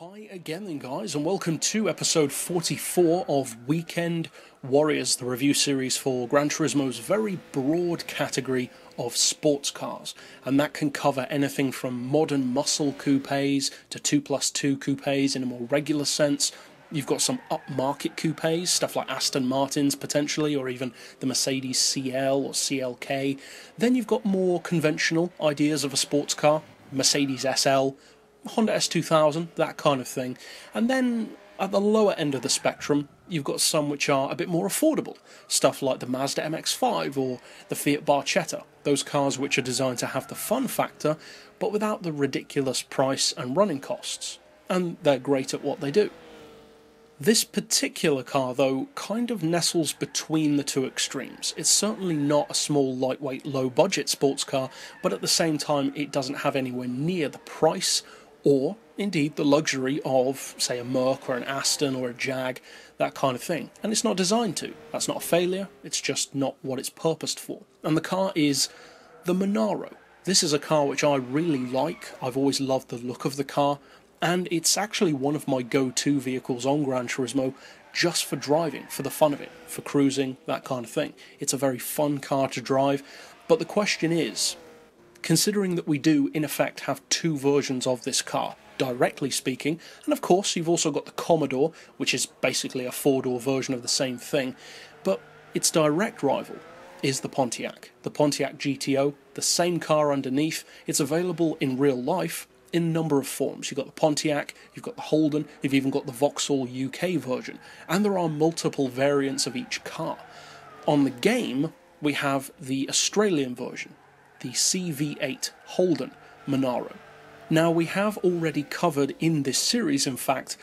Hi again then guys, and welcome to episode 44 of Weekend Warriors, the review series for GranTurismo's very broad category of sports cars, and that can cover anything from modern muscle coupes to 2+2 coupes in a more regular sense. You've got some upmarket coupes, stuff like Aston Martins potentially, or even the Mercedes CL or CLK. Then you've got more conventional ideas of a sports car, Mercedes SL, Honda S2000, that kind of thing. And then at the lower end of the spectrum, you've got some which are a bit more affordable. Stuff like the Mazda MX-5 or the Fiat Barchetta. Those cars which are designed to have the fun factor, but without the ridiculous price and running costs. And they're great at what they do. This particular car, though, kind of nestles between the two extremes. It's certainly not a small, lightweight, low-budget sports car, but at the same time it doesn't have anywhere near the price or, indeed, the luxury of, say, a Merc or an Aston or a Jag, that kind of thing. And it's not designed to. That's not a failure, it's just not what it's purposed for. And the car is the Monaro. This is a car which I really like. I've always loved the look of the car, and it's actually one of my go-to vehicles on GranTurismo just for driving, for the fun of it, for cruising, that kind of thing. It's a very fun car to drive, but the question is, considering that we do in effect have two versions of this car, directly speaking, and of course you've also got the Commodore, which is basically a four-door version of the same thing, but its direct rival is the Pontiac GTO, the same car underneath. It's available in real life in a number of forms. You've got the Pontiac, you've got the Holden, you've even got the Vauxhall UK version, and there are multiple variants of each car. On the game, we have the Australian version, the CV8 Holden Monaro. Now, we have already covered in this series, in fact,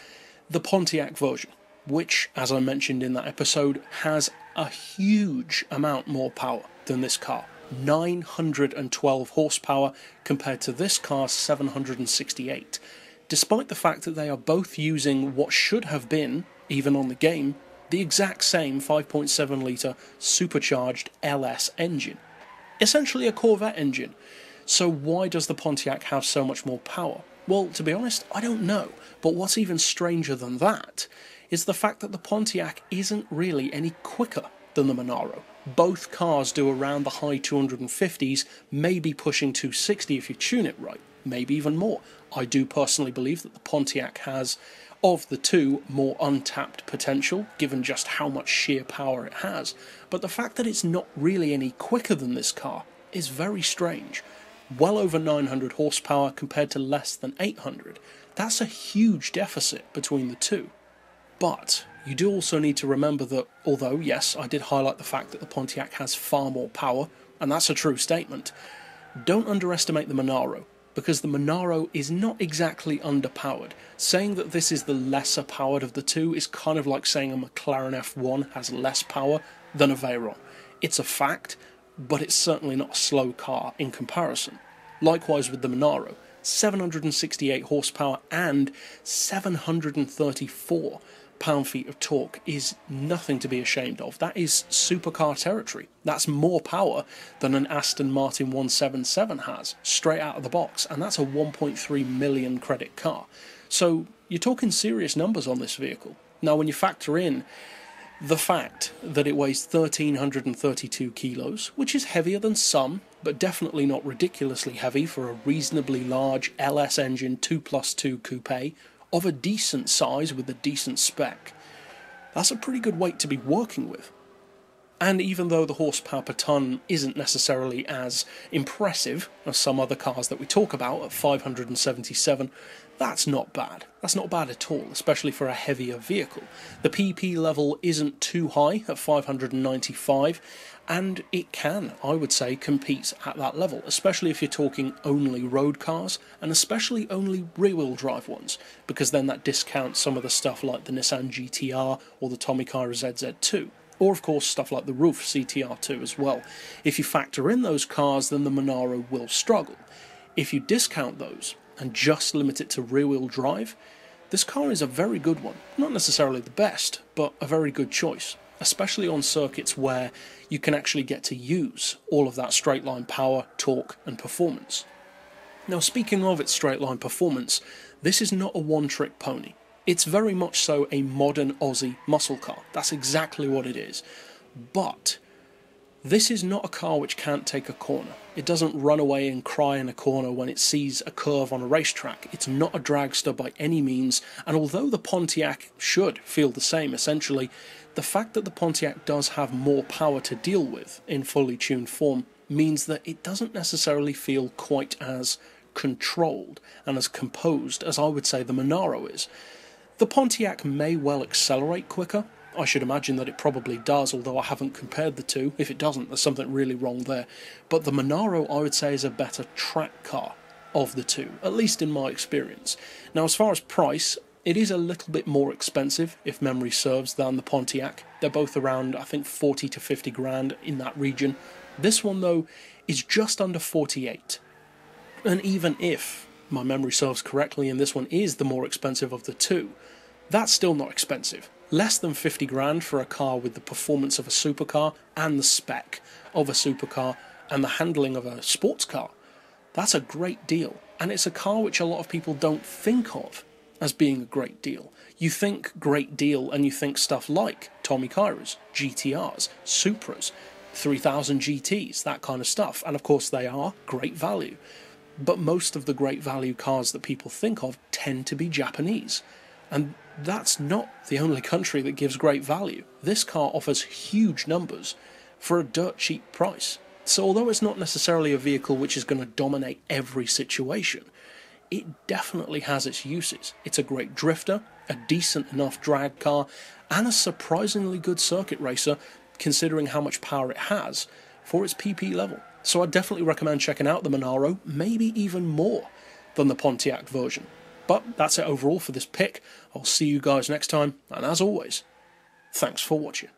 the Pontiac version, which, as I mentioned in that episode, has a huge amount more power than this car. 912 horsepower compared to this car's 768, despite the fact that they are both using what should have been, even on the game, the exact same 5.7 litre supercharged LS engine. Essentially a Corvette engine. So why does the Pontiac have so much more power? Well, to be honest, I don't know, but what's even stranger than that is the fact that the Pontiac isn't really any quicker than the Monaro. Both cars do around the high 250s, maybe pushing 260 if you tune it right, maybe even more. I do personally believe that the Pontiac has, of the two, more untapped potential, given just how much sheer power it has, but the fact that it's not really any quicker than this car is very strange. Well over 900 horsepower compared to less than 800. That's a huge deficit between the two. But you do also need to remember that, although, yes, I did highlight the fact that the Pontiac has far more power, and that's a true statement, don't underestimate the Monaro, because the Monaro is not exactly underpowered. Saying that this is the lesser powered of the two is kind of like saying a McLaren F1 has less power than a Veyron. It's a fact, but it's certainly not a slow car in comparison. Likewise with the Monaro, 768 horsepower and 734 pound-feet of torque is nothing to be ashamed of. That is supercar territory. That's more power than an Aston Martin 177 has, straight out of the box, and that's a 1.3 million credit car. So you're talking serious numbers on this vehicle. Now, when you factor in the fact that it weighs 1,332 kilos, which is heavier than some, but definitely not ridiculously heavy for a reasonably large LS engine 2+2 coupe, of a decent size with a decent spec, that's a pretty good weight to be working with. And even though the horsepower per tonne isn't necessarily as impressive as some other cars that we talk about at 577, that's not bad. That's not bad at all, especially for a heavier vehicle. The PP level isn't too high at 595, and it can, I would say, compete at that level, especially if you're talking only road cars, and especially only rear-wheel drive ones, because then that discounts some of the stuff like the Nissan GTR or the Tomicara ZZ2. Or, of course, stuff like the Roof CTR2 as well. If you factor in those cars, then the Monaro will struggle. If you discount those and just limit it to rear-wheel drive, this car is a very good one. Not necessarily the best, but a very good choice, especially on circuits where you can actually get to use all of that straight-line power, torque, and performance. Now, speaking of its straight line performance, this is not a one-trick pony. It's very much so a modern Ozzy muscle car. That's exactly what it is. But this is not a car which can't take a corner. It doesn't run away and cry in a corner when it sees a curve on a racetrack. It's not a dragster by any means, and although the Pontiac should feel the same essentially, the fact that the Pontiac does have more power to deal with in fully tuned form means that it doesn't necessarily feel quite as controlled and as composed as I would say the Monaro is. The Pontiac may well accelerate quicker. I should imagine that it probably does, although I haven't compared the two. If it doesn't, there's something really wrong there. But the Monaro, I would say, is a better track car of the two, at least in my experience. Now, as far as price, it is a little bit more expensive, if memory serves, than the Pontiac. They're both around, I think, 40 to 50 grand in that region. This one, though, is just under 48. And even if my memory serves correctly and this one is the more expensive of the two, that's still not expensive. Less than 50 grand for a car with the performance of a supercar and the spec of a supercar and the handling of a sports car. That's a great deal. And it's a car which a lot of people don't think of as being a great deal. You think great deal and you think stuff like Tommy Kyras, GTRs, Supras, 3000 GTs, that kind of stuff. And of course they are great value. But most of the great value cars that people think of tend to be Japanese. And that's not the only country that gives great value. This car offers huge numbers for a dirt cheap price. So although it's not necessarily a vehicle which is going to dominate every situation, it definitely has its uses. It's a great drifter, a decent enough drag car, and a surprisingly good circuit racer considering how much power it has for its PP level. So I definitely recommend checking out the Monaro, maybe even more than the Pontiac version. But that's it overall for this pick. I'll see you guys next time, and as always, thanks for watching.